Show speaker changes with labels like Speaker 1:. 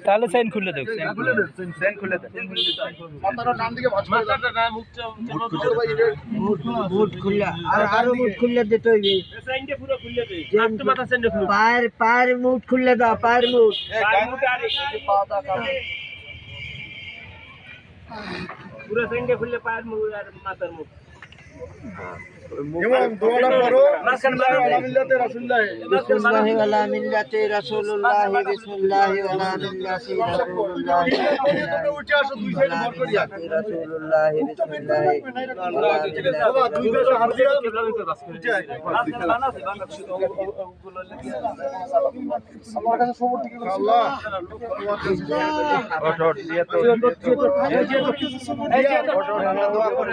Speaker 1: তাহলে সাইন খুলে দেব, সাইন খুলে দেব। মুট খুলে আরো মুট খুলে দিতে হইবে। সাইনটা পুরো খুলে দে, একটু মাথা সাইনটা খুলে। পায়ের মুট খুলে দাও, পায়ের মুট। আর পুরো সাইনটা খুলে পায়ের মুট আর মাথার মুট।
Speaker 2: যেমন দোয়াটা পড়ো মিল্লাতে রাসূলুল্লাহ
Speaker 1: বিসমিল্লাহি ওয়ালা মিল্লাতি রাসূলুল্লাহ বিসমিল্লাহি ওয়ালা মিল্লাতি রাসূলুল্লাহ
Speaker 2: উঠে আসো দুই সাইডে ভর করিয়া
Speaker 1: রাসূলুল্লাহ বিসমিল্লাহি ওয়ালা
Speaker 2: বাবা দুই পাশে হাত দিয়া আমার কাছে সবর ঠিক আছে আল্লাহ
Speaker 1: ওঠ দিয়ে তো এই যে দোয়া করে